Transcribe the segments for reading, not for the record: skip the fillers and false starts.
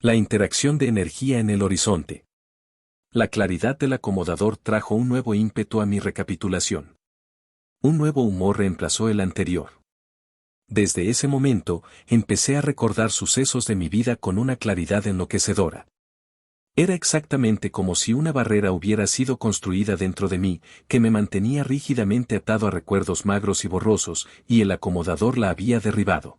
La interacción de energía en el horizonte. La claridad del acomodador trajo un nuevo ímpetu a mi recapitulación. Un nuevo humor reemplazó el anterior. Desde ese momento, empecé a recordar sucesos de mi vida con una claridad enloquecedora. Era exactamente como si una barrera hubiera sido construida dentro de mí, que me mantenía rígidamente atado a recuerdos magros y borrosos, y el acomodador la había derribado.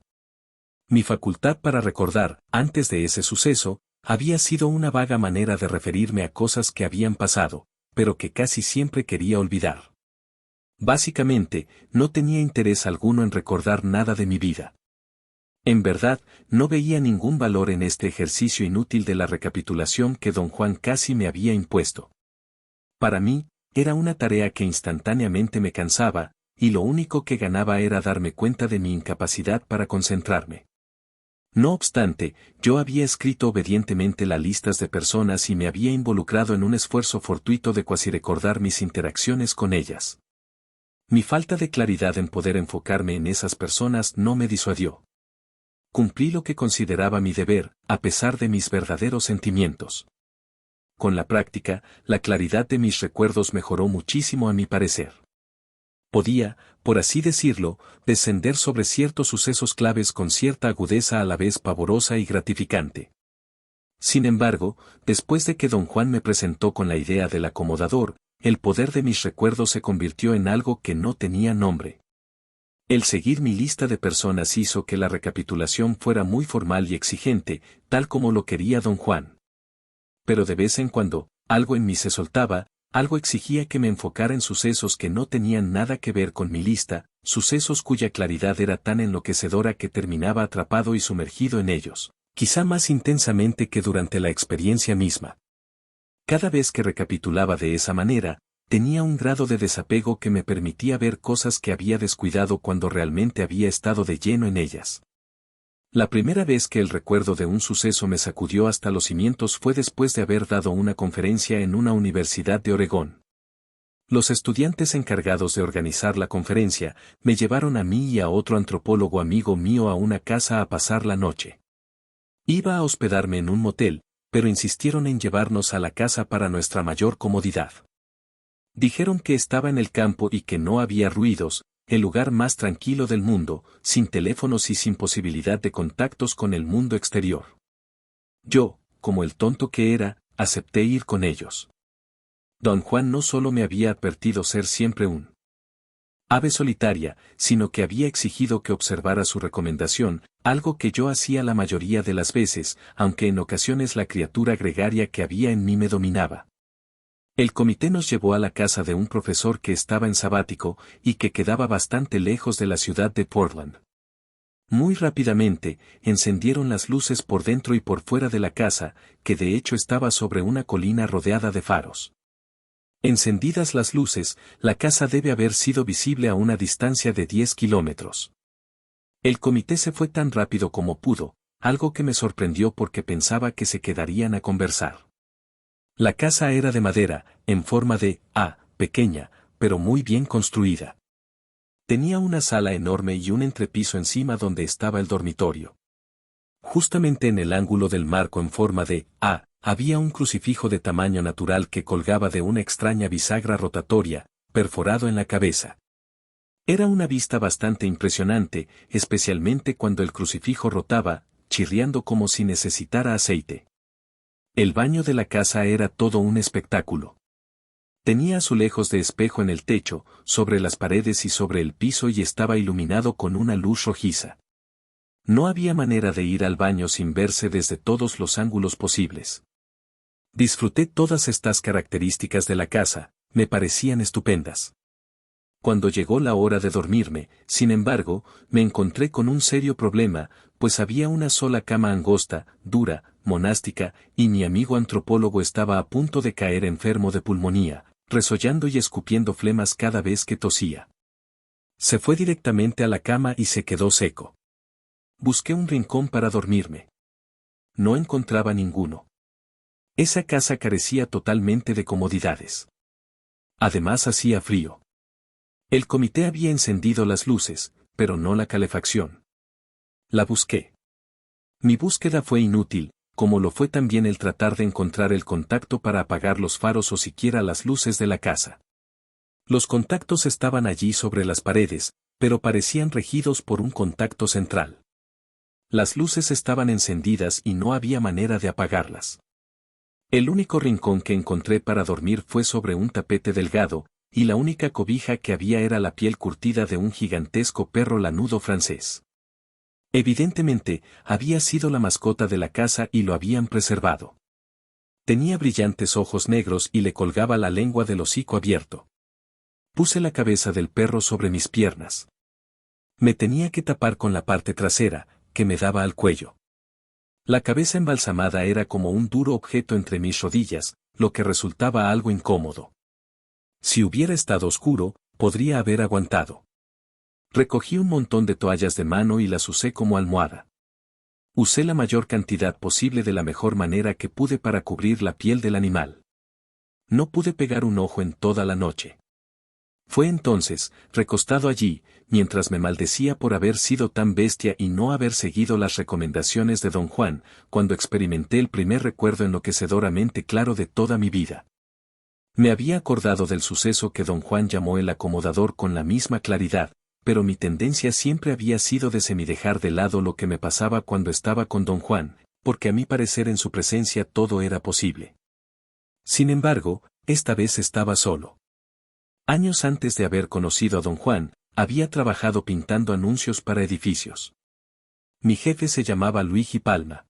Mi facultad para recordar, antes de ese suceso, había sido una vaga manera de referirme a cosas que habían pasado, pero que casi siempre quería olvidar. Básicamente, no tenía interés alguno en recordar nada de mi vida. En verdad, no veía ningún valor en este ejercicio inútil de la recapitulación que don Juan casi me había impuesto. Para mí, era una tarea que instantáneamente me cansaba, y lo único que ganaba era darme cuenta de mi incapacidad para concentrarme. No obstante, yo había escrito obedientemente las listas de personas y me había involucrado en un esfuerzo fortuito de cuasi recordar mis interacciones con ellas. Mi falta de claridad en poder enfocarme en esas personas no me disuadió. Cumplí lo que consideraba mi deber, a pesar de mis verdaderos sentimientos. Con la práctica, la claridad de mis recuerdos mejoró muchísimo a mi parecer. Podía, por así decirlo, descender sobre ciertos sucesos claves con cierta agudeza a la vez pavorosa y gratificante. Sin embargo, después de que don Juan me presentó con la idea del acomodador, el poder de mis recuerdos se convirtió en algo que no tenía nombre. El seguir mi lista de personas hizo que la recapitulación fuera muy formal y exigente, tal como lo quería don Juan. Pero de vez en cuando, algo en mí se soltaba, algo exigía que me enfocara en sucesos que no tenían nada que ver con mi lista, sucesos cuya claridad era tan enloquecedora que terminaba atrapado y sumergido en ellos, quizá más intensamente que durante la experiencia misma. Cada vez que recapitulaba de esa manera, tenía un grado de desapego que me permitía ver cosas que había descuidado cuando realmente había estado de lleno en ellas. La primera vez que el recuerdo de un suceso me sacudió hasta los cimientos fue después de haber dado una conferencia en una universidad de Oregón. Los estudiantes encargados de organizar la conferencia me llevaron a mí y a otro antropólogo amigo mío a una casa a pasar la noche. Iba a hospedarme en un motel, pero insistieron en llevarnos a la casa para nuestra mayor comodidad. Dijeron que estaba en el campo y que no había ruidos, el lugar más tranquilo del mundo, sin teléfonos y sin posibilidad de contactos con el mundo exterior. Yo, como el tonto que era, acepté ir con ellos. Don Juan no solo me había advertido ser siempre un ave solitaria, sino que había exigido que observara su recomendación, algo que yo hacía la mayoría de las veces, aunque en ocasiones la criatura gregaria que había en mí me dominaba. El comité nos llevó a la casa de un profesor que estaba en sabático y que quedaba bastante lejos de la ciudad de Portland. Muy rápidamente, encendieron las luces por dentro y por fuera de la casa, que de hecho estaba sobre una colina rodeada de faros. Encendidas las luces, la casa debe haber sido visible a una distancia de 10 kilómetros. El comité se fue tan rápido como pudo, algo que me sorprendió porque pensaba que se quedarían a conversar. La casa era de madera, en forma de A, pequeña, pero muy bien construida. Tenía una sala enorme y un entrepiso encima donde estaba el dormitorio. Justamente en el ángulo del marco en forma de A, había un crucifijo de tamaño natural que colgaba de una extraña bisagra rotatoria, perforado en la cabeza. Era una vista bastante impresionante, especialmente cuando el crucifijo rotaba, chirriando como si necesitara aceite. El baño de la casa era todo un espectáculo. Tenía azulejos de espejo en el techo, sobre las paredes y sobre el piso y estaba iluminado con una luz rojiza. No había manera de ir al baño sin verse desde todos los ángulos posibles. Disfruté todas estas características de la casa, me parecían estupendas. Cuando llegó la hora de dormirme, sin embargo, me encontré con un serio problema, pues había una sola cama angosta, dura, monástica, y mi amigo antropólogo estaba a punto de caer enfermo de pulmonía, resollando y escupiendo flemas cada vez que tosía. Se fue directamente a la cama y se quedó seco. Busqué un rincón para dormirme. No encontraba ninguno. Esa casa carecía totalmente de comodidades. Además hacía frío. El comité había encendido las luces, pero no la calefacción. La busqué. Mi búsqueda fue inútil, como lo fue también el tratar de encontrar el contacto para apagar los faros o siquiera las luces de la casa. Los contactos estaban allí sobre las paredes, pero parecían regidos por un contacto central. Las luces estaban encendidas y no había manera de apagarlas. El único rincón que encontré para dormir fue sobre un tapete delgado, y la única cobija que había era la piel curtida de un gigantesco perro lanudo francés. Evidentemente, había sido la mascota de la casa y lo habían preservado. Tenía brillantes ojos negros y le colgaba la lengua del hocico abierto. Puse la cabeza del perro sobre mis piernas. Me tenía que tapar con la parte trasera, que me daba al cuello. La cabeza embalsamada era como un duro objeto entre mis rodillas, lo que resultaba algo incómodo. Si hubiera estado oscuro, podría haber aguantado. Recogí un montón de toallas de mano y las usé como almohada. Usé la mayor cantidad posible de la mejor manera que pude para cubrir la piel del animal. No pude pegar un ojo en toda la noche. Fue entonces, recostado allí, mientras me maldecía por haber sido tan bestia y no haber seguido las recomendaciones de don Juan, cuando experimenté el primer recuerdo enloquecedoramente claro de toda mi vida. Me había acordado del suceso que don Juan llamó el acomodador con la misma claridad, pero mi tendencia siempre había sido de semidejar de lado lo que me pasaba cuando estaba con don Juan, porque a mi parecer en su presencia todo era posible. Sin embargo, esta vez estaba solo. Años antes de haber conocido a don Juan, había trabajado pintando anuncios para edificios. Mi jefe se llamaba Luigi Palma.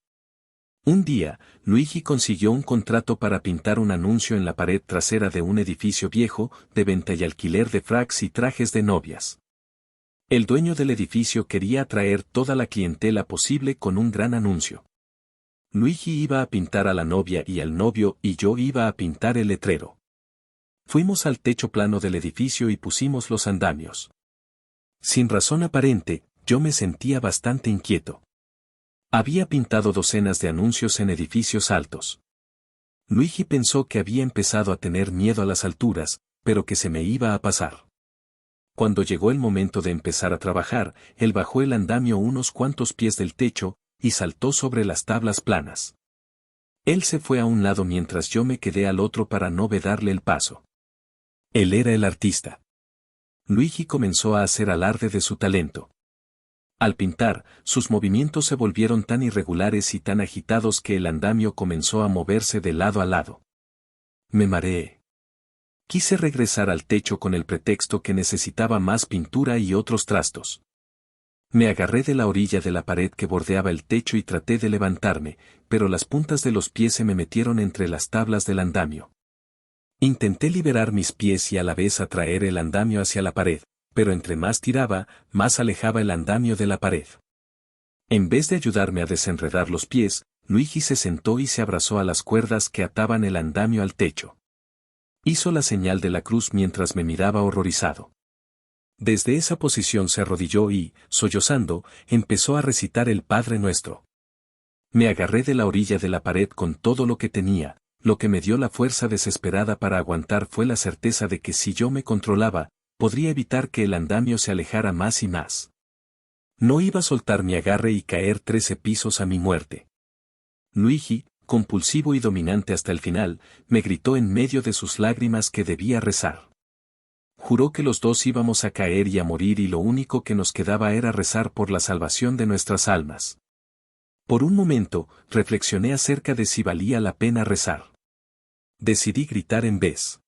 Un día, Luigi consiguió un contrato para pintar un anuncio en la pared trasera de un edificio viejo, de venta y alquiler de fracs y trajes de novias. El dueño del edificio quería atraer toda la clientela posible con un gran anuncio. Luigi iba a pintar a la novia y al novio y yo iba a pintar el letrero. Fuimos al techo plano del edificio y pusimos los andamios. Sin razón aparente, yo me sentía bastante inquieto. Había pintado docenas de anuncios en edificios altos. Luigi pensó que había empezado a tener miedo a las alturas, pero que se me iba a pasar. Cuando llegó el momento de empezar a trabajar, él bajó el andamio unos cuantos pies del techo, y saltó sobre las tablas planas. Él se fue a un lado mientras yo me quedé al otro para no vedarle el paso. Él era el artista. Luigi comenzó a hacer alarde de su talento. Al pintar, sus movimientos se volvieron tan irregulares y tan agitados que el andamio comenzó a moverse de lado a lado. Me mareé. Quise regresar al techo con el pretexto que necesitaba más pintura y otros trastos. Me agarré de la orilla de la pared que bordeaba el techo y traté de levantarme, pero las puntas de los pies se me metieron entre las tablas del andamio. Intenté liberar mis pies y a la vez atraer el andamio hacia la pared, pero entre más tiraba, más alejaba el andamio de la pared. En vez de ayudarme a desenredar los pies, Luigi se sentó y se abrazó a las cuerdas que ataban el andamio al techo. Hizo la señal de la cruz mientras me miraba horrorizado. Desde esa posición se arrodilló y, sollozando, empezó a recitar el Padre Nuestro. Me agarré de la orilla de la pared con todo lo que tenía. Lo que me dio la fuerza desesperada para aguantar fue la certeza de que si yo me controlaba, podría evitar que el andamio se alejara más y más. No iba a soltar mi agarre y caer 13 pisos a mi muerte. Luigi, compulsivo y dominante hasta el final, me gritó en medio de sus lágrimas que debía rezar. Juró que los dos íbamos a caer y a morir y lo único que nos quedaba era rezar por la salvación de nuestras almas. Por un momento, reflexioné acerca de si valía la pena rezar. Decidí gritar en vez.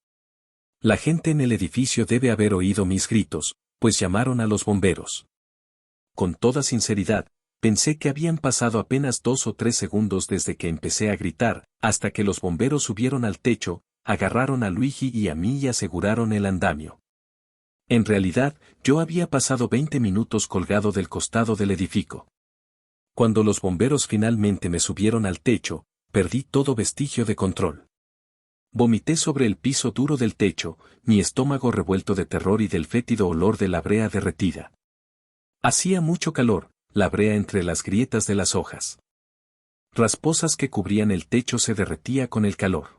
La gente en el edificio debe haber oído mis gritos, pues llamaron a los bomberos. Con toda sinceridad, pensé que habían pasado apenas 2 o 3 segundos desde que empecé a gritar, hasta que los bomberos subieron al techo, agarraron a Luigi y a mí y aseguraron el andamio. En realidad, yo había pasado 20 minutos colgado del costado del edificio. Cuando los bomberos finalmente me subieron al techo, perdí todo vestigio de control. Vomité sobre el piso duro del techo, mi estómago revuelto de terror y del fétido olor de la brea derretida. Hacía mucho calor, la brea entre las grietas de las hojas rasposas que cubrían el techo se derretía con el calor.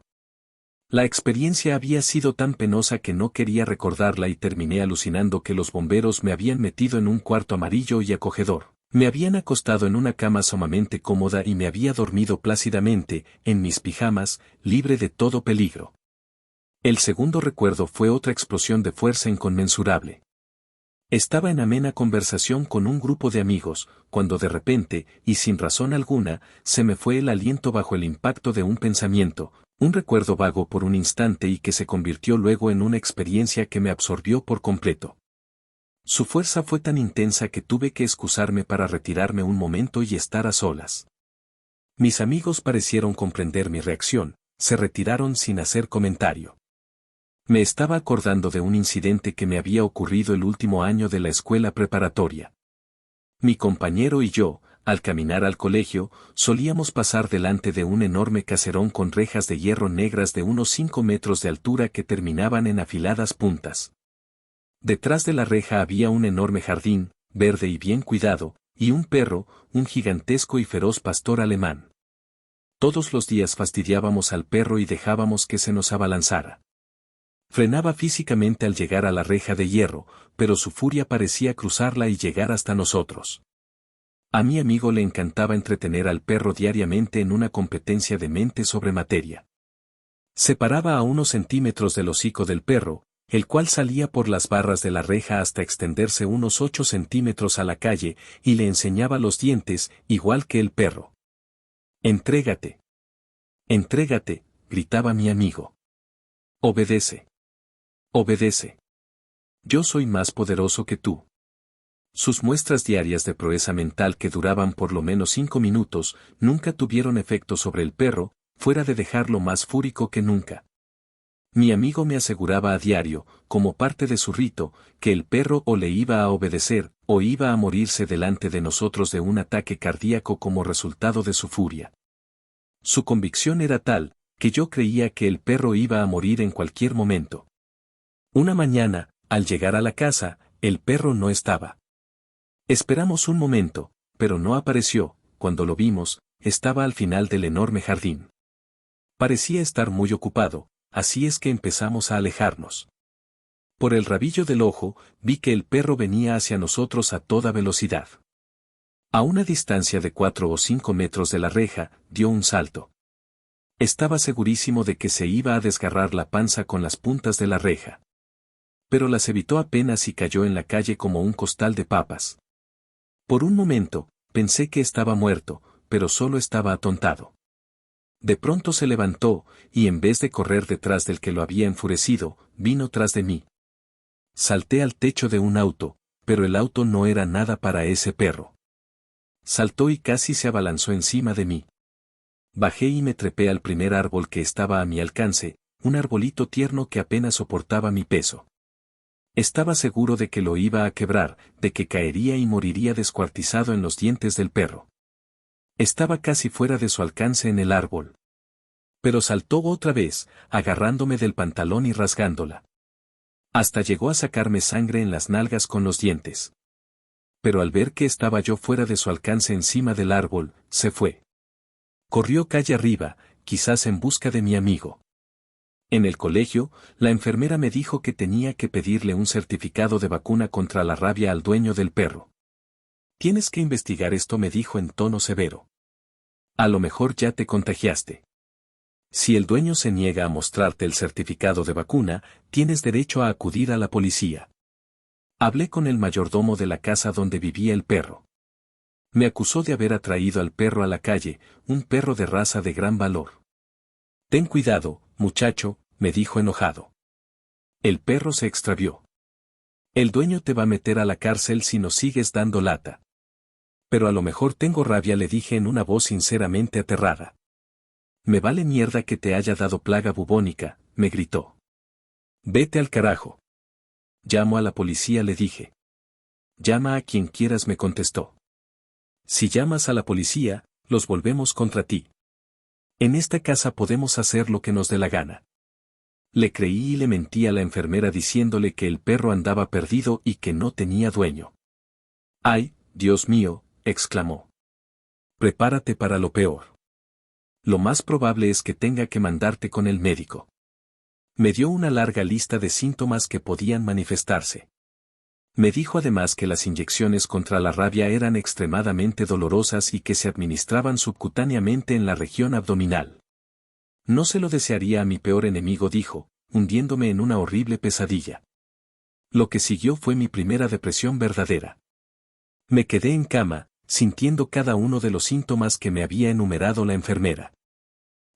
La experiencia había sido tan penosa que no quería recordarla y terminé alucinando que los bomberos me habían metido en un cuarto amarillo y acogedor, Me habían acostado en una cama sumamente cómoda y me había dormido plácidamente, en mis pijamas, libre de todo peligro. El segundo recuerdo fue otra explosión de fuerza inconmensurable. Estaba en amena conversación con un grupo de amigos, cuando de repente, y sin razón alguna, se me fue el aliento bajo el impacto de un pensamiento, un recuerdo vago por un instante y que se convirtió luego en una experiencia que me absorbió por completo. Su fuerza fue tan intensa que tuve que excusarme para retirarme un momento y estar a solas. Mis amigos parecieron comprender mi reacción, se retiraron sin hacer comentario. Me estaba acordando de un incidente que me había ocurrido el último año de la escuela preparatoria. Mi compañero y yo, al caminar al colegio, solíamos pasar delante de un enorme caserón con rejas de hierro negras de unos 5 metros de altura que terminaban en afiladas puntas. Detrás de la reja había un enorme jardín, verde y bien cuidado, y un perro, un gigantesco y feroz pastor alemán. Todos los días fastidiábamos al perro y dejábamos que se nos abalanzara. Frenaba físicamente al llegar a la reja de hierro, pero su furia parecía cruzarla y llegar hasta nosotros. A mi amigo le encantaba entretener al perro diariamente en una competencia de mente sobre materia. Se paraba a unos centímetros del hocico del perro, el cual salía por las barras de la reja hasta extenderse unos 8 centímetros a la calle, y le enseñaba los dientes, igual que el perro. «Entrégate. Entrégate», gritaba mi amigo. «Obedece. Obedece. Yo soy más poderoso que tú». Sus muestras diarias de proeza mental que duraban por lo menos 5 minutos, nunca tuvieron efecto sobre el perro, fuera de dejarlo más fúrico que nunca. Mi amigo me aseguraba a diario, como parte de su rito, que el perro o le iba a obedecer, o iba a morirse delante de nosotros de un ataque cardíaco como resultado de su furia. Su convicción era tal, que yo creía que el perro iba a morir en cualquier momento. Una mañana, al llegar a la casa, el perro no estaba. Esperamos un momento, pero no apareció. Cuando lo vimos, estaba al final del enorme jardín. Parecía estar muy ocupado, así es que empezamos a alejarnos. Por el rabillo del ojo, vi que el perro venía hacia nosotros a toda velocidad. A una distancia de 4 o 5 metros de la reja, dio un salto. Estaba segurísimo de que se iba a desgarrar la panza con las puntas de la reja. Pero las evitó apenas y cayó en la calle como un costal de papas. Por un momento, pensé que estaba muerto, pero solo estaba atontado. De pronto se levantó, y en vez de correr detrás del que lo había enfurecido, vino tras de mí. Salté al techo de un auto, pero el auto no era nada para ese perro. Saltó y casi se abalanzó encima de mí. Bajé y me trepé al primer árbol que estaba a mi alcance, un arbolito tierno que apenas soportaba mi peso. Estaba seguro de que lo iba a quebrar, de que caería y moriría descuartizado en los dientes del perro. Estaba casi fuera de su alcance en el árbol. Pero saltó otra vez, agarrándome del pantalón y rasgándola. Hasta llegó a sacarme sangre en las nalgas con los dientes. Pero al ver que estaba yo fuera de su alcance encima del árbol, se fue. Corrió calle arriba, quizás en busca de mi amigo. En el colegio, la enfermera me dijo que tenía que pedirle un certificado de vacuna contra la rabia al dueño del perro. «Tienes que investigar esto», me dijo en tono severo. «A lo mejor ya te contagiaste. Si el dueño se niega a mostrarte el certificado de vacuna, tienes derecho a acudir a la policía». Hablé con el mayordomo de la casa donde vivía el perro. Me acusó de haber atraído al perro a la calle, un perro de raza de gran valor. «Ten cuidado, muchacho», me dijo enojado. «El perro se extravió. El dueño te va a meter a la cárcel si nos sigues dando lata». «Pero a lo mejor tengo rabia», le dije en una voz sinceramente aterrada. «Me vale mierda que te haya dado plaga bubónica», me gritó. «Vete al carajo». «Llamo a la policía», le dije. «Llama a quien quieras», me contestó. «Si llamas a la policía, los volvemos contra ti. En esta casa podemos hacer lo que nos dé la gana». Le creí y le mentí a la enfermera diciéndole que el perro andaba perdido y que no tenía dueño. «¡Ay, Dios mío!», exclamó. «Prepárate para lo peor. Lo más probable es que tenga que mandarte con el médico». Me dio una larga lista de síntomas que podían manifestarse. Me dijo además que las inyecciones contra la rabia eran extremadamente dolorosas y que se administraban subcutáneamente en la región abdominal. No se lo desearía a mi peor enemigo, dijo, hundiéndome en una horrible pesadilla. Lo que siguió fue mi primera depresión verdadera. Me quedé en cama, sintiendo cada uno de los síntomas que me había enumerado la enfermera.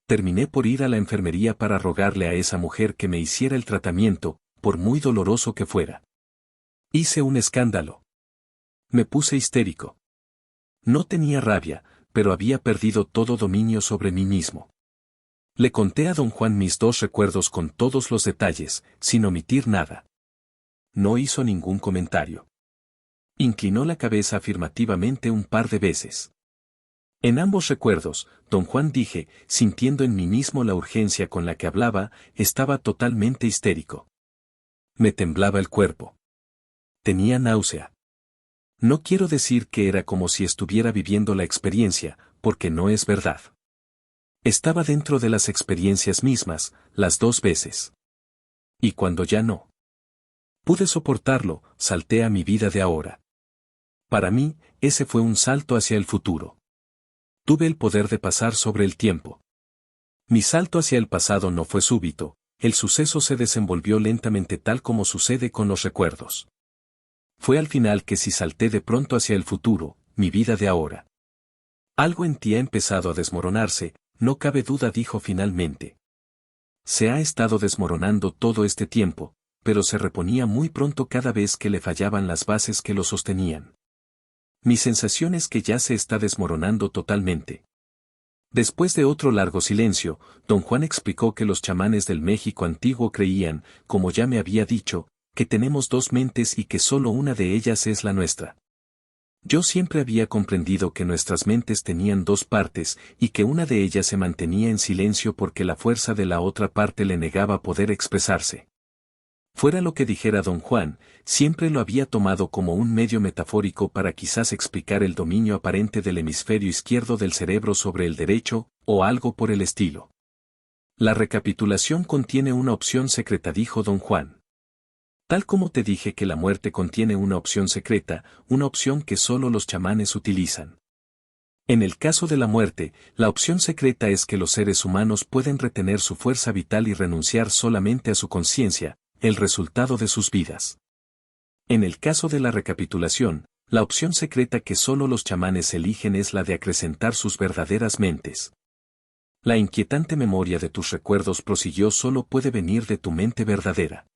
Terminé por ir a la enfermería para rogarle a esa mujer que me hiciera el tratamiento, por muy doloroso que fuera. Hice un escándalo. Me puse histérico. No tenía rabia, pero había perdido todo dominio sobre mí mismo. Le conté a don Juan mis dos recuerdos con todos los detalles, sin omitir nada. No hizo ningún comentario. Inclinó la cabeza afirmativamente un par de veces. En ambos recuerdos, don Juan, dije, sintiendo en mí mismo la urgencia con la que hablaba, estaba totalmente histérico. Me temblaba el cuerpo. Tenía náusea. No quiero decir que era como si estuviera viviendo la experiencia, porque no es verdad. Estaba dentro de las experiencias mismas, las dos veces. Y cuando ya no pude soportarlo, salté a mi vida de ahora. Para mí, ese fue un salto hacia el futuro. Tuve el poder de pasar sobre el tiempo. Mi salto hacia el pasado no fue súbito, el suceso se desenvolvió lentamente tal como sucede con los recuerdos. Fue al final que sí salté de pronto hacia el futuro, mi vida de ahora. Algo en ti ha empezado a desmoronarse, no cabe duda, dijo finalmente. Se ha estado desmoronando todo este tiempo, pero se reponía muy pronto cada vez que le fallaban las bases que lo sostenían. Mi sensación es que ya se está desmoronando totalmente. Después de otro largo silencio, don Juan explicó que los chamanes del México antiguo creían, como ya me había dicho, que tenemos dos mentes y que solo una de ellas es la nuestra. Yo siempre había comprendido que nuestras mentes tenían dos partes y que una de ellas se mantenía en silencio porque la fuerza de la otra parte le negaba poder expresarse. Fuera lo que dijera don Juan, siempre lo había tomado como un medio metafórico para quizás explicar el dominio aparente del hemisferio izquierdo del cerebro sobre el derecho, o algo por el estilo. La recapitulación contiene una opción secreta, dijo don Juan. Tal como te dije que la muerte contiene una opción secreta, una opción que solo los chamanes utilizan. En el caso de la muerte, la opción secreta es que los seres humanos pueden retener su fuerza vital y renunciar solamente a su conciencia, el resultado de sus vidas. En el caso de la recapitulación, la opción secreta que solo los chamanes eligen es la de acrecentar sus verdaderas mentes. La inquietante memoria de tus recuerdos, prosiguió, solo puede venir de tu mente verdadera.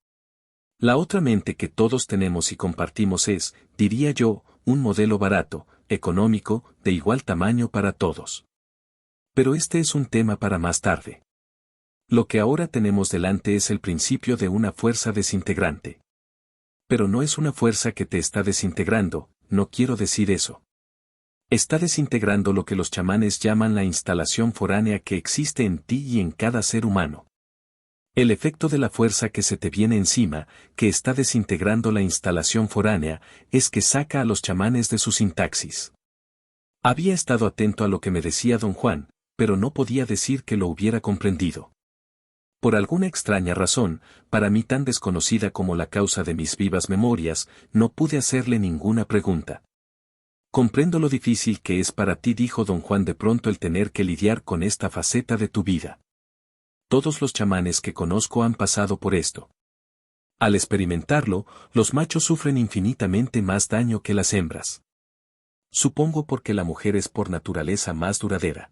La otra mente que todos tenemos y compartimos es, diría yo, un modelo barato, económico, de igual tamaño para todos. Pero este es un tema para más tarde. Lo que ahora tenemos delante es el principio de una fuerza desintegrante. Pero no es una fuerza que te está desintegrando, no quiero decir eso. Está desintegrando lo que los chamanes llaman la instalación foránea que existe en ti y en cada ser humano. El efecto de la fuerza que se te viene encima, que está desintegrando la instalación foránea, es que saca a los chamanes de su sintaxis. Había estado atento a lo que me decía don Juan, pero no podía decir que lo hubiera comprendido. Por alguna extraña razón, para mí tan desconocida como la causa de mis vivas memorias, no pude hacerle ninguna pregunta. Comprendo lo difícil que es para ti, dijo don Juan de pronto, el tener que lidiar con esta faceta de tu vida. Todos los chamanes que conozco han pasado por esto. Al experimentarlo, los machos sufren infinitamente más daño que las hembras. Supongo porque la mujer es por naturaleza más duradera.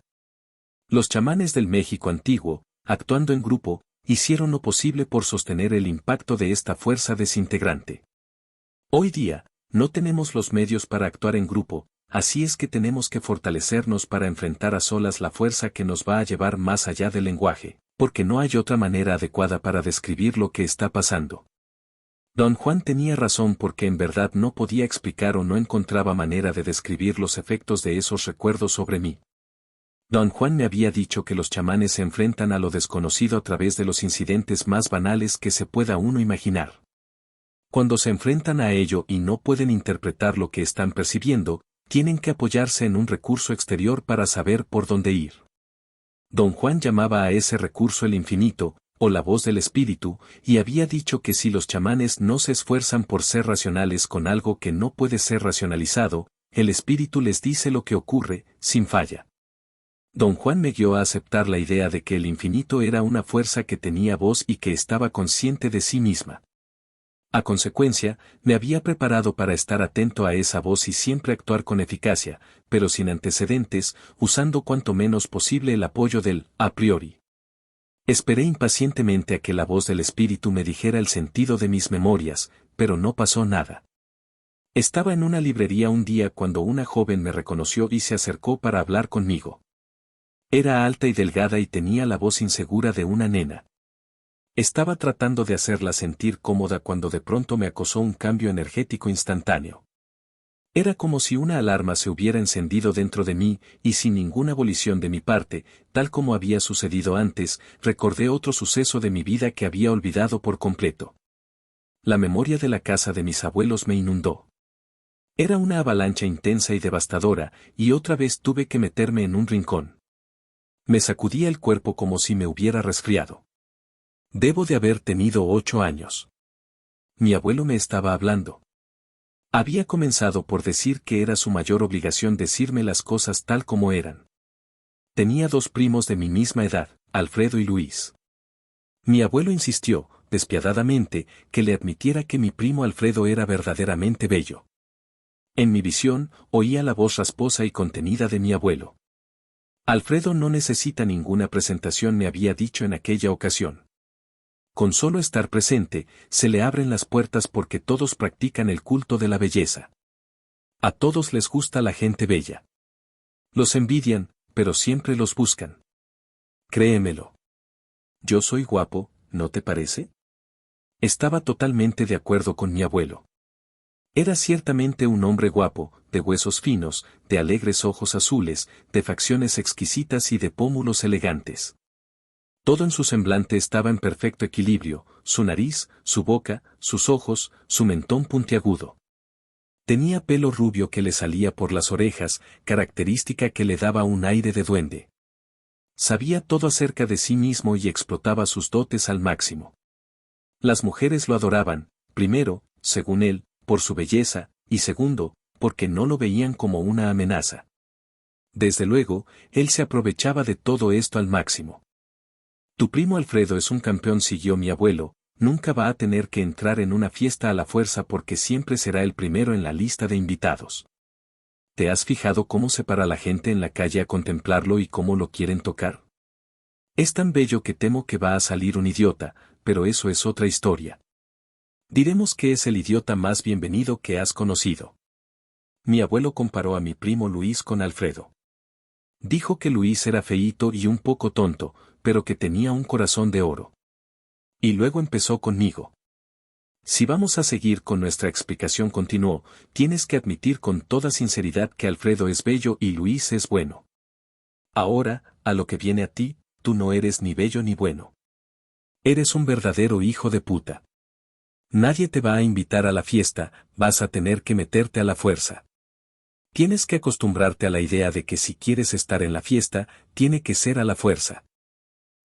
Los chamanes del México antiguo, actuando en grupo, hicieron lo posible por sostener el impacto de esta fuerza desintegrante. Hoy día, no tenemos los medios para actuar en grupo, así es que tenemos que fortalecernos para enfrentar a solas la fuerza que nos va a llevar más allá del lenguaje, porque no hay otra manera adecuada para describir lo que está pasando. Don Juan tenía razón, porque en verdad no podía explicar o no encontraba manera de describir los efectos de esos recuerdos sobre mí. Don Juan me había dicho que los chamanes se enfrentan a lo desconocido a través de los incidentes más banales que se pueda uno imaginar. Cuando se enfrentan a ello y no pueden interpretar lo que están percibiendo, tienen que apoyarse en un recurso exterior para saber por dónde ir. Don Juan llamaba a ese recurso el infinito, o la voz del espíritu, y había dicho que si los chamanes no se esfuerzan por ser racionales con algo que no puede ser racionalizado, el espíritu les dice lo que ocurre, sin falla. Don Juan me guió a aceptar la idea de que el infinito era una fuerza que tenía voz y que estaba consciente de sí misma. A consecuencia, me había preparado para estar atento a esa voz y siempre actuar con eficacia, pero sin antecedentes, usando cuanto menos posible el apoyo del a priori. Esperé impacientemente a que la voz del espíritu me dijera el sentido de mis memorias, pero no pasó nada. Estaba en una librería un día cuando una joven me reconoció y se acercó para hablar conmigo. Era alta y delgada y tenía la voz insegura de una nena. Estaba tratando de hacerla sentir cómoda cuando de pronto me acosó un cambio energético instantáneo. Era como si una alarma se hubiera encendido dentro de mí, y sin ninguna volición de mi parte, tal como había sucedido antes, recordé otro suceso de mi vida que había olvidado por completo. La memoria de la casa de mis abuelos me inundó. Era una avalancha intensa y devastadora, y otra vez tuve que meterme en un rincón. Me sacudía el cuerpo como si me hubiera resfriado. Debo de haber tenido 8 años. Mi abuelo me estaba hablando. Había comenzado por decir que era su mayor obligación decirme las cosas tal como eran. Tenía 2 primos de mi misma edad, Alfredo y Luis. Mi abuelo insistió, despiadadamente, que le admitiera que mi primo Alfredo era verdaderamente bello. En mi visión, oía la voz rasposa y contenida de mi abuelo. Alfredo no necesita ninguna presentación, me había dicho en aquella ocasión. Con solo estar presente, se le abren las puertas porque todos practican el culto de la belleza. A todos les gusta la gente bella. Los envidian, pero siempre los buscan. Créemelo. Yo soy guapo, ¿no te parece? Estaba totalmente de acuerdo con mi abuelo. Era ciertamente un hombre guapo, de huesos finos, de alegres ojos azules, de facciones exquisitas y de pómulos elegantes. Todo en su semblante estaba en perfecto equilibrio, su nariz, su boca, sus ojos, su mentón puntiagudo. Tenía pelo rubio que le salía por las orejas, característica que le daba un aire de duende. Sabía todo acerca de sí mismo y explotaba sus dotes al máximo. Las mujeres lo adoraban, primero, según él, por su belleza, y segundo, porque no lo veían como una amenaza. Desde luego, él se aprovechaba de todo esto al máximo. Tu primo Alfredo es un campeón, siguió mi abuelo, nunca va a tener que entrar en una fiesta a la fuerza porque siempre será el primero en la lista de invitados. ¿Te has fijado cómo se para la gente en la calle a contemplarlo y cómo lo quieren tocar? Es tan bello que temo que va a salir un idiota, pero eso es otra historia. Diremos que es el idiota más bienvenido que has conocido. Mi abuelo comparó a mi primo Luis con Alfredo. Dijo que Luis era feíto y un poco tonto, pero que tenía un corazón de oro. Y luego empezó conmigo. Si vamos a seguir con nuestra explicación, continuó, tienes que admitir con toda sinceridad que Alfredo es bello y Luis es bueno. Ahora, a lo que viene a ti, tú no eres ni bello ni bueno. Eres un verdadero hijo de puta. Nadie te va a invitar a la fiesta, vas a tener que meterte a la fuerza. Tienes que acostumbrarte a la idea de que si quieres estar en la fiesta, tiene que ser a la fuerza.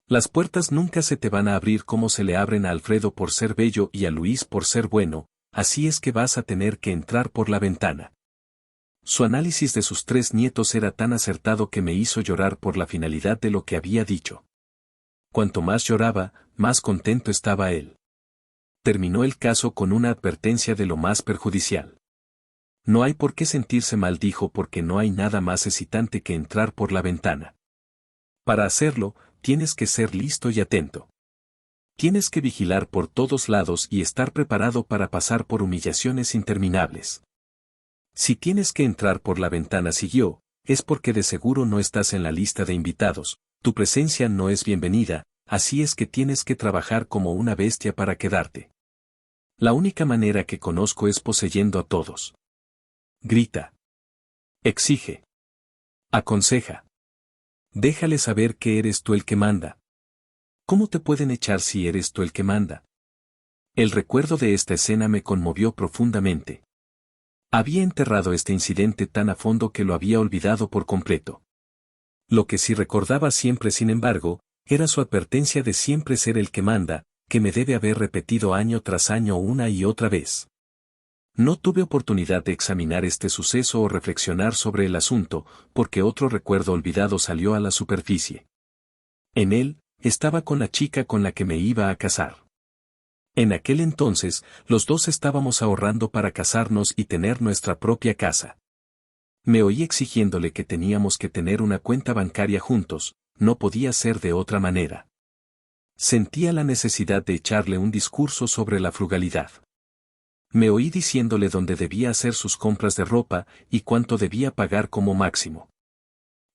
Las puertas nunca se te van a abrir como se le abren a Alfredo por ser bello y a Luis por ser bueno, así es que vas a tener que entrar por la ventana. Su análisis de sus 3 nietos era tan acertado que me hizo llorar por la finalidad de lo que había dicho. Cuanto más lloraba, más contento estaba él. Terminó el caso con una advertencia de lo más perjudicial. No hay por qué sentirse mal, dijo, porque no hay nada más excitante que entrar por la ventana. Para hacerlo, tienes que ser listo y atento. Tienes que vigilar por todos lados y estar preparado para pasar por humillaciones interminables. Si tienes que entrar por la ventana, siguió, es porque de seguro no estás en la lista de invitados, tu presencia no es bienvenida, así es que tienes que trabajar como una bestia para quedarte. La única manera que conozco es poseyendo a todos. Grita. Exige. Aconseja. Déjale saber que eres tú el que manda. ¿Cómo te pueden echar si eres tú el que manda? El recuerdo de esta escena me conmovió profundamente. Había enterrado este incidente tan a fondo que lo había olvidado por completo. Lo que sí recordaba siempre, sin embargo, Era su advertencia de siempre ser el que manda, que me debe haber repetido año tras año una y otra vez. No tuve oportunidad de examinar este suceso o reflexionar sobre el asunto, porque otro recuerdo olvidado salió a la superficie. En él, estaba con la chica con la que me iba a casar. En aquel entonces, los dos estábamos ahorrando para casarnos y tener nuestra propia casa. Me oí exigiéndole que teníamos que tener una cuenta bancaria juntos, no podía ser de otra manera. Sentía la necesidad de echarle un discurso sobre la frugalidad. Me oí diciéndole dónde debía hacer sus compras de ropa y cuánto debía pagar como máximo.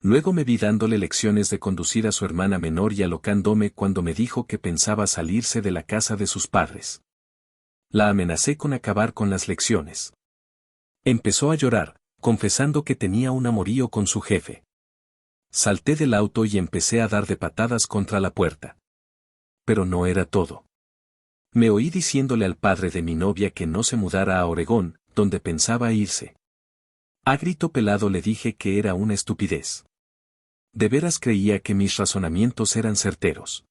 Luego me vi dándole lecciones de conducir a su hermana menor y alocándome cuando me dijo que pensaba salirse de la casa de sus padres. La amenacé con acabar con las lecciones. Empezó a llorar, confesando que tenía un amorío con su jefe. Salté del auto y empecé a dar de patadas contra la puerta. Pero no era todo. Me oí diciéndole al padre de mi novia que no se mudara a Oregón, donde pensaba irse. A grito pelado le dije que era una estupidez. De veras creía que mis razonamientos eran certeros.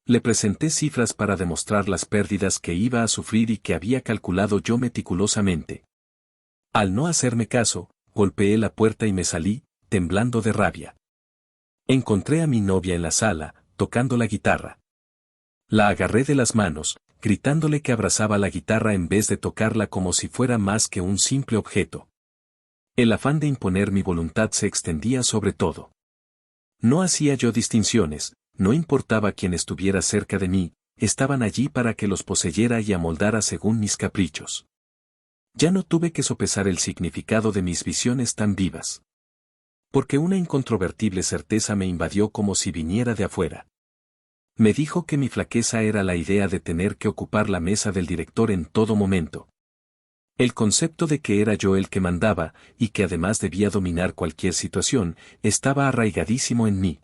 Le presenté cifras para demostrar las pérdidas que iba a sufrir y que había calculado yo meticulosamente. Al no hacerme caso, golpeé la puerta y me salí, temblando de rabia. Encontré a mi novia en la sala, tocando la guitarra. La agarré de las manos, gritándole que abrazaba la guitarra en vez de tocarla como si fuera más que un simple objeto. El afán de imponer mi voluntad se extendía sobre todo. No hacía yo distinciones, no importaba quién estuviera cerca de mí, estaban allí para que los poseyera y amoldara según mis caprichos. Ya no tuve que sopesar el significado de mis visiones tan vivas. Porque una incontrovertible certeza me invadió como si viniera de afuera. Me dijo que mi flaqueza era la idea de tener que ocupar la mesa del director en todo momento. El concepto de que era yo el que mandaba, y que además debía dominar cualquier situación, estaba arraigadísimo en mí.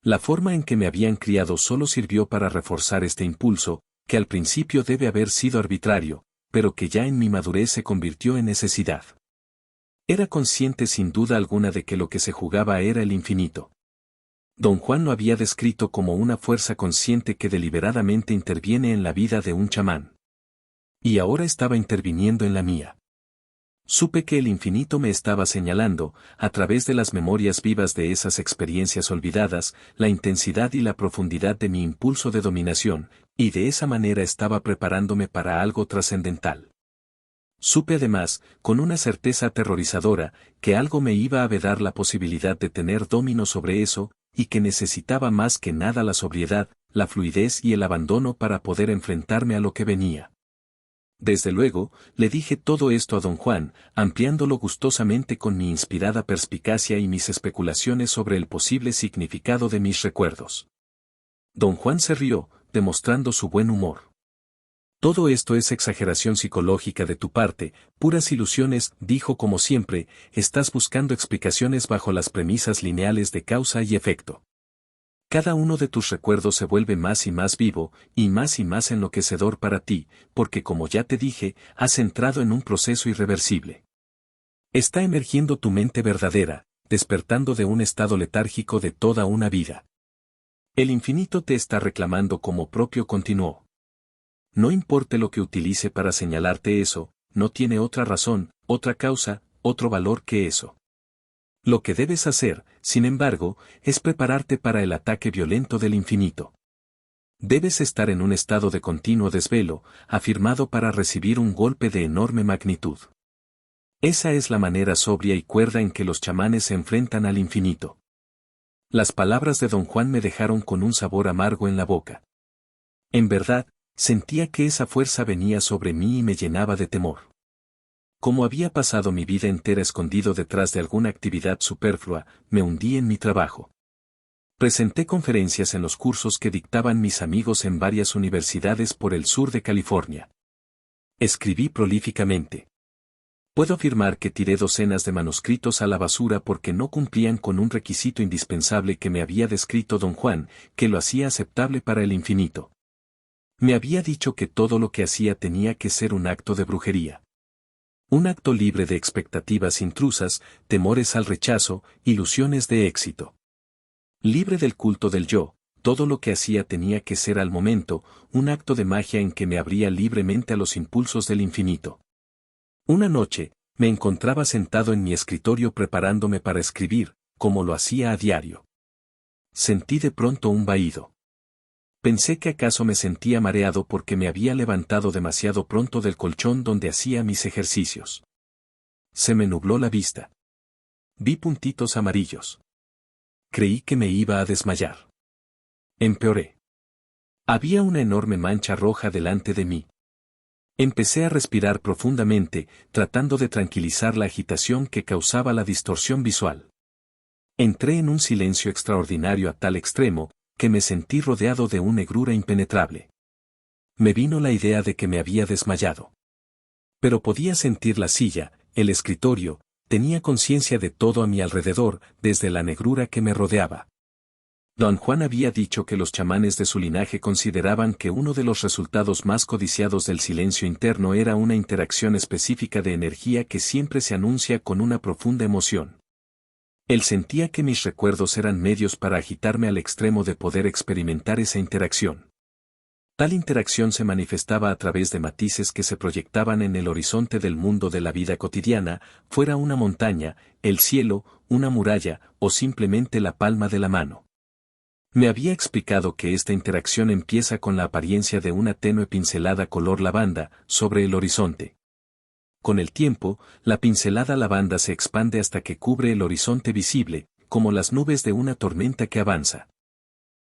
La forma en que me habían criado solo sirvió para reforzar este impulso, que al principio debe haber sido arbitrario, pero que ya en mi madurez se convirtió en necesidad. Era consciente sin duda alguna de que lo que se jugaba era el infinito. Don Juan lo había descrito como una fuerza consciente que deliberadamente interviene en la vida de un chamán. Y ahora estaba interviniendo en la mía. Supe que el infinito me estaba señalando, a través de las memorias vivas de esas experiencias olvidadas, la intensidad y la profundidad de mi impulso de dominación, y de esa manera estaba preparándome para algo trascendental. Supe además, con una certeza aterrorizadora, que algo me iba a vedar la posibilidad de tener dominio sobre eso, y que necesitaba más que nada la sobriedad, la fluidez y el abandono para poder enfrentarme a lo que venía. Desde luego, le dije todo esto a don Juan, ampliándolo gustosamente con mi inspirada perspicacia y mis especulaciones sobre el posible significado de mis recuerdos. Don Juan se rió, demostrando su buen humor. Todo esto es exageración psicológica de tu parte, puras ilusiones, dijo como siempre, estás buscando explicaciones bajo las premisas lineales de causa y efecto. Cada uno de tus recuerdos se vuelve más y más vivo, y más enloquecedor para ti, porque como ya te dije, has entrado en un proceso irreversible. Está emergiendo tu mente verdadera, despertando de un estado letárgico de toda una vida. El infinito te está reclamando como propio, continuó. No importe lo que utilice para señalarte eso, no tiene otra razón, otra causa, otro valor que eso. Lo que debes hacer, sin embargo, es prepararte para el ataque violento del infinito. Debes estar en un estado de continuo desvelo, afirmado para recibir un golpe de enorme magnitud. Esa es la manera sobria y cuerda en que los chamanes se enfrentan al infinito. Las palabras de don Juan me dejaron con un sabor amargo en la boca. En verdad, sentía que esa fuerza venía sobre mí y me llenaba de temor. Como había pasado mi vida entera escondido detrás de alguna actividad superflua, me hundí en mi trabajo. Presenté conferencias en los cursos que dictaban mis amigos en varias universidades por el sur de California. Escribí prolíficamente. Puedo afirmar que tiré docenas de manuscritos a la basura porque no cumplían con un requisito indispensable que me había descrito don Juan, que lo hacía aceptable para el infinito. Me había dicho que todo lo que hacía tenía que ser un acto de brujería. Un acto libre de expectativas intrusas, temores al rechazo, ilusiones de éxito. Libre del culto del yo, todo lo que hacía tenía que ser al momento, un acto de magia en que me abría libremente a los impulsos del infinito. Una noche, me encontraba sentado en mi escritorio preparándome para escribir, como lo hacía a diario. Sentí de pronto un vahido. Pensé que acaso me sentía mareado porque me había levantado demasiado pronto del colchón donde hacía mis ejercicios. Se me nubló la vista. Vi puntitos amarillos. Creí que me iba a desmayar. Empeoré. Había una enorme mancha roja delante de mí. Empecé a respirar profundamente, tratando de tranquilizar la agitación que causaba la distorsión visual. Entré en un silencio extraordinario a tal extremo, que me sentí rodeado de una negrura impenetrable. Me vino la idea de que me había desmayado. Pero podía sentir la silla, el escritorio, tenía conciencia de todo a mi alrededor, desde la negrura que me rodeaba. Don Juan había dicho que los chamanes de su linaje consideraban que uno de los resultados más codiciados del silencio interno era una interacción específica de energía que siempre se anuncia con una profunda emoción. Él sentía que mis recuerdos eran medios para agitarme al extremo de poder experimentar esa interacción. Tal interacción se manifestaba a través de matices que se proyectaban en el horizonte del mundo de la vida cotidiana, fuera una montaña, el cielo, una muralla, o simplemente la palma de la mano. Me había explicado que esta interacción empieza con la apariencia de una tenue pincelada color lavanda sobre el horizonte. Con el tiempo, la pincelada lavanda se expande hasta que cubre el horizonte visible, como las nubes de una tormenta que avanza.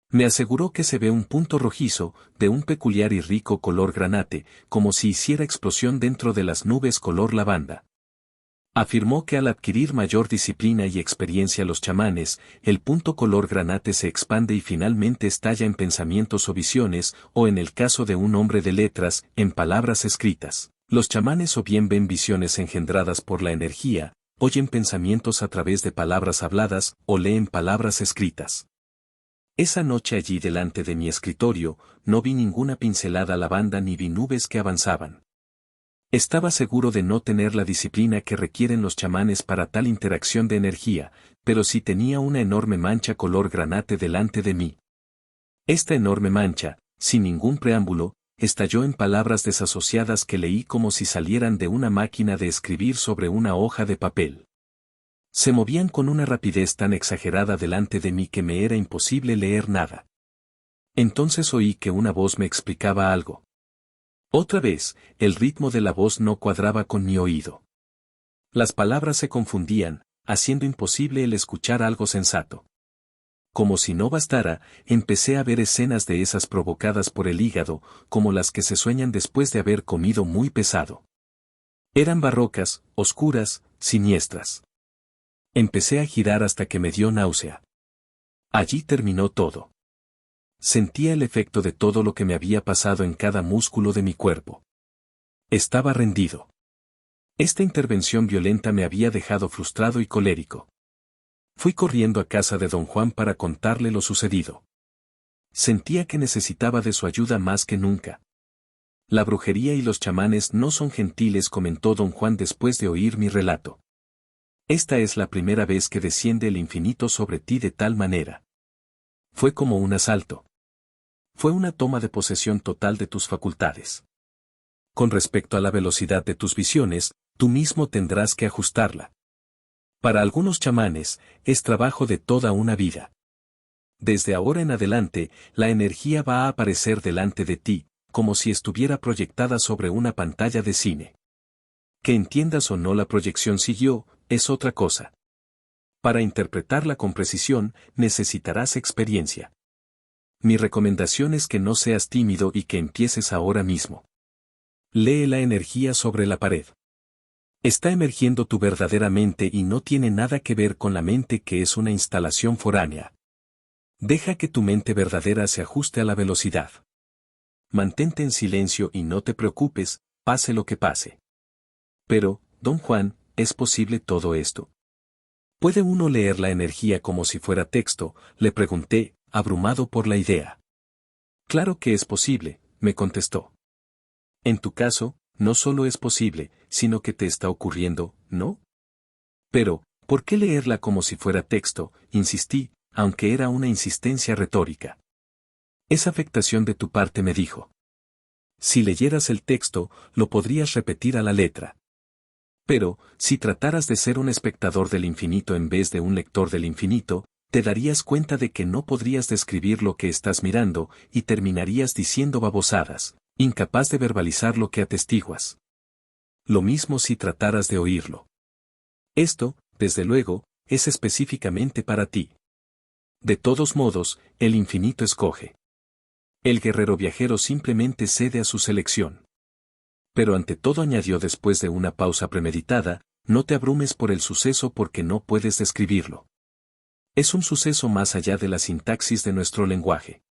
Me aseguró que se ve un punto rojizo, de un peculiar y rico color granate, como si hiciera explosión dentro de las nubes color lavanda. Afirmó que al adquirir mayor disciplina y experiencia los chamanes, el punto color granate se expande y finalmente estalla en pensamientos o visiones, o en el caso de un hombre de letras, en palabras escritas. Los chamanes o bien ven visiones engendradas por la energía, oyen pensamientos a través de palabras habladas, o leen palabras escritas. Esa noche allí delante de mi escritorio, no vi ninguna pincelada lavanda ni vi nubes que avanzaban. Estaba seguro de no tener la disciplina que requieren los chamanes para tal interacción de energía, pero sí tenía una enorme mancha color granate delante de mí. Esta enorme mancha, sin ningún preámbulo, estalló en palabras desasociadas que leí como si salieran de una máquina de escribir sobre una hoja de papel. Se movían con una rapidez tan exagerada delante de mí que me era imposible leer nada. Entonces oí que una voz me explicaba algo. Otra vez, el ritmo de la voz no cuadraba con mi oído. Las palabras se confundían, haciendo imposible el escuchar algo sensato. Como si no bastara, empecé a ver escenas de esas provocadas por el hígado, como las que se sueñan después de haber comido muy pesado. Eran barrocas, oscuras, siniestras. Empecé a girar hasta que me dio náusea. Allí terminó todo. Sentía el efecto de todo lo que me había pasado en cada músculo de mi cuerpo. Estaba rendido. Esta intervención violenta me había dejado frustrado y colérico. Fui corriendo a casa de don Juan para contarle lo sucedido. Sentía que necesitaba de su ayuda más que nunca. La brujería y los chamanes no son gentiles, comentó don Juan después de oír mi relato. Esta es la primera vez que desciende el infinito sobre ti de tal manera. Fue como un asalto. Fue una toma de posesión total de tus facultades. Con respecto a la velocidad de tus visiones, tú mismo tendrás que ajustarla. Para algunos chamanes, es trabajo de toda una vida. Desde ahora en adelante, la energía va a aparecer delante de ti, como si estuviera proyectada sobre una pantalla de cine. Que entiendas o no la proyección siguió, es otra cosa. Para interpretarla con precisión, necesitarás experiencia. Mi recomendación es que no seas tímido y que empieces ahora mismo. Lee la energía sobre la pared. Está emergiendo tu verdadera mente y no tiene nada que ver con la mente que es una instalación foránea. Deja que tu mente verdadera se ajuste a la velocidad. Mantente en silencio y no te preocupes, pase lo que pase. Pero, don Juan, ¿es posible todo esto? ¿Puede uno leer la energía como si fuera texto?, le pregunté, abrumado por la idea. Claro que es posible, me contestó. En tu caso, no solo es posible, sino que te está ocurriendo, ¿no? Pero, ¿por qué leerla como si fuera texto?, insistí, aunque era una insistencia retórica. Esa afectación de tu parte me dijo. Si leyeras el texto, lo podrías repetir a la letra. Pero, si trataras de ser un espectador del infinito en vez de un lector del infinito, te darías cuenta de que no podrías describir lo que estás mirando y terminarías diciendo babosadas, incapaz de verbalizar lo que atestiguas. Lo mismo si trataras de oírlo. Esto, desde luego, es específicamente para ti. De todos modos, el infinito escoge. El guerrero viajero simplemente cede a su selección. Pero ante todo añadió después de una pausa premeditada, no te abrumes por el suceso porque no puedes describirlo. Es un suceso más allá de la sintaxis de nuestro lenguaje.